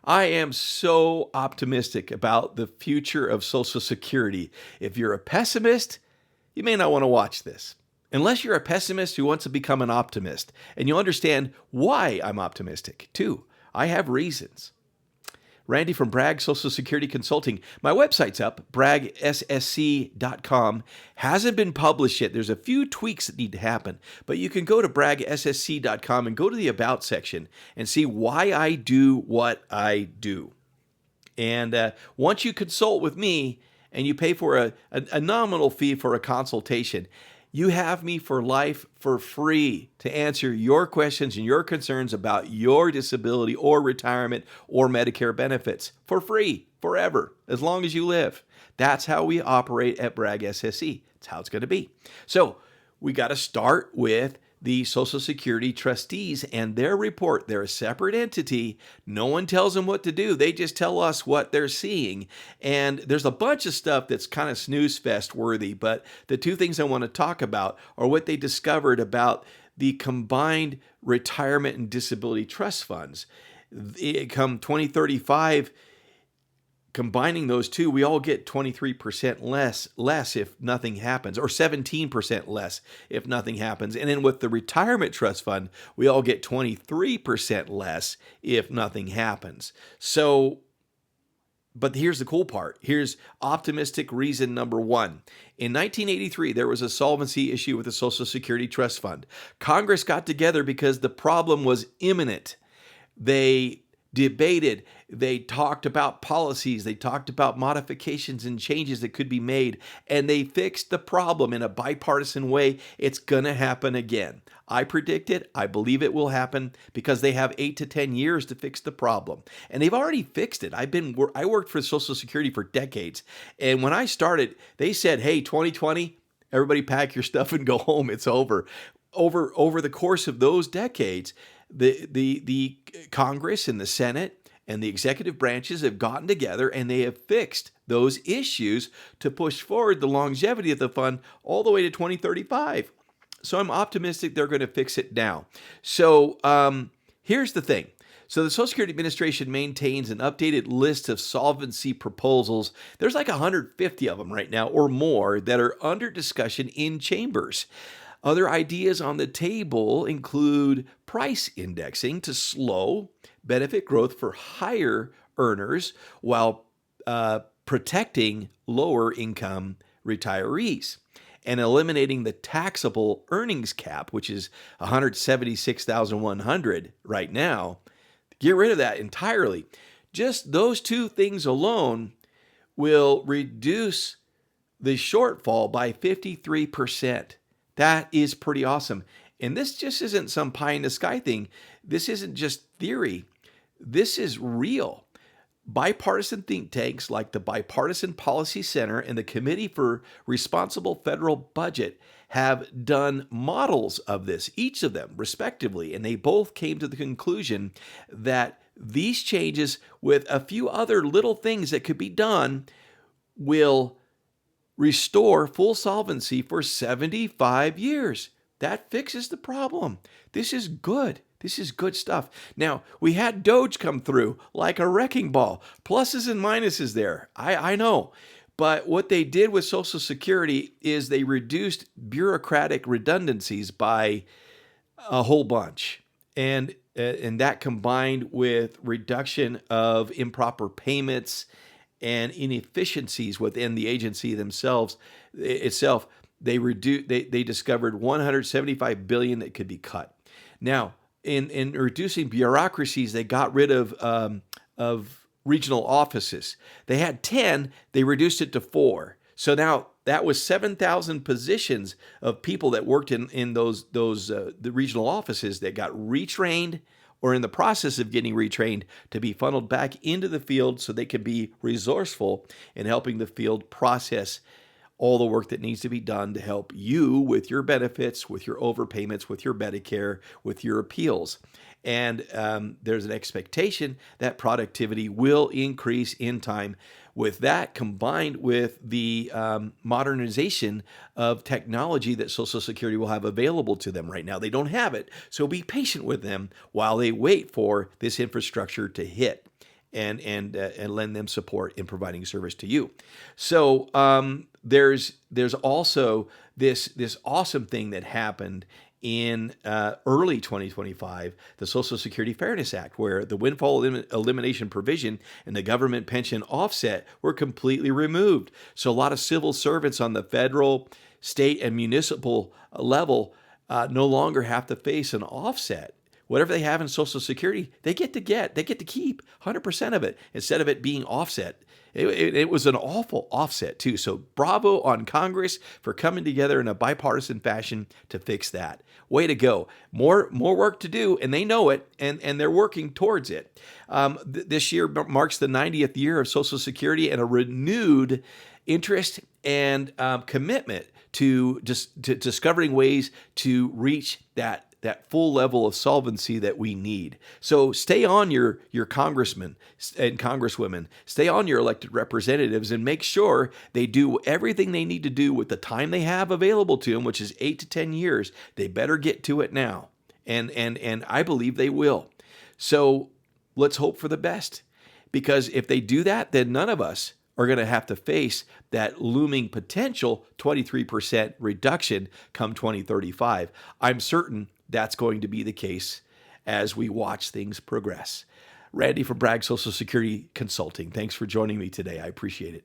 I am so optimistic about the future of Social Security. If you're a pessimist, you may not want to watch this. Unless you're a pessimist who wants to become an optimist, and you'll understand why I'm optimistic, too. I have reasons. Randy from Bragg Social Security Consulting. My website's up, braggsc.com. Hasn't been published yet. There's a few tweaks that need to happen, but you can go to braggsc.com and go to the About section and see why I do what I do. And once you consult with me and you pay for a nominal fee for a consultation, you have me for life for free to answer your questions and your concerns about your disability or retirement or Medicare benefits for free, forever, as long as you live. That's how we operate at Bragg SSE. It's how it's going to be. So we got to start with the Social Security trustees and their report. They're a separate entity. No one tells them what to do. They just tell us what they're seeing. And there's a bunch of stuff that's kind of snooze fest worthy, but the two things I want to talk about are what they discovered about the combined retirement and disability trust funds. Come 2035, combining those two, we all get 23% less if nothing happens, or 17% less if nothing happens. And then with the retirement trust fund, we all get 23% less if nothing happens. So, but here's the cool part. Here's optimistic reason number one. In 1983, there was a solvency issue with the Social Security Trust Fund. Congress got together because the problem was imminent. They debated, they talked about policies, they talked about modifications and changes that could be made, and they fixed the problem in a bipartisan way. It's going to happen again. I predict it. I believe it will happen because they have 8 to 10 years to fix the problem. And they've already fixed it. I worked for Social Security for decades. And when I started, they said, hey, 2020, everybody pack your stuff and go home. It's over. Over the course of those decades, the Congress and the Senate and the executive branches have gotten together and they have fixed those issues to push forward the longevity of the fund all the way to 2035. So I'm optimistic they're going to fix it now. So here's the thing. So the Social Security Administration maintains an updated list of solvency proposals. There's like 150 of them right now or more that are under discussion in chambers. Other ideas on the table include price indexing to slow benefit growth for higher earners while protecting lower income retirees, and eliminating the taxable earnings cap, which is $176,100 right now. Get rid of that entirely. Just those two things alone will reduce the shortfall by 53%. That is pretty awesome. And this just isn't some pie in the sky thing. This isn't just theory. This is real. Bipartisan think tanks like the Bipartisan Policy Center and the Committee for Responsible Federal Budget have done models of this, each of them respectively, and they both came to the conclusion that these changes, with a few other little things that could be done, will restore full solvency for 75 years. That fixes the problem. This is good. This is good stuff. Now, we had Doge come through like a wrecking ball. Pluses and minuses there. I know. But what they did with Social Security is they reduced bureaucratic redundancies by a whole bunch. And that combined with reduction of improper payments and inefficiencies within the agency itself, they discovered $175 billion that could be cut. Now, in reducing bureaucracies, they got rid of regional offices. They had 10, they reduced it to 4. So now that was 7,000 positions of people that worked in the regional offices that got retrained or in the process of getting retrained to be funneled back into the field so they can be resourceful in helping the field process all the work that needs to be done to help you with your benefits, with your overpayments, with your Medicare, with your appeals. And there's an expectation that productivity will increase in time. With that, combined with the modernization of technology that Social Security will have available to them right now. They don't have it, so be patient with them while they wait for this infrastructure to hit. and lend them support in providing service to you. So there's also this awesome thing that happened in early 2025, the Social Security Fairness Act, where the windfall elimination provision and the government pension offset were completely removed. So a lot of civil servants on the federal, state, and municipal level no longer have to face an offset. Whatever they have in Social Security, they get to keep 100% of it instead of it being offset. It was an awful offset too. So bravo on Congress for coming together in a bipartisan fashion to fix that. Way to go. More work to do, and they know it, and they're working towards it. This year marks the 90th year of Social Security and a renewed interest and commitment to discovering ways to reach that full level of solvency that we need. So stay on your congressmen and congresswomen, stay on your elected representatives, and make sure they do everything they need to do with the time they have available to them, which is 8 to 10 years. They better get to it now. And I believe they will. So let's hope for the best, because if they do that, then none of us are going to have to face that looming potential 23% reduction come 2035. I'm certain that's going to be the case as we watch things progress. Randy from Bragg Social Security Consulting, thanks for joining me today. I appreciate it.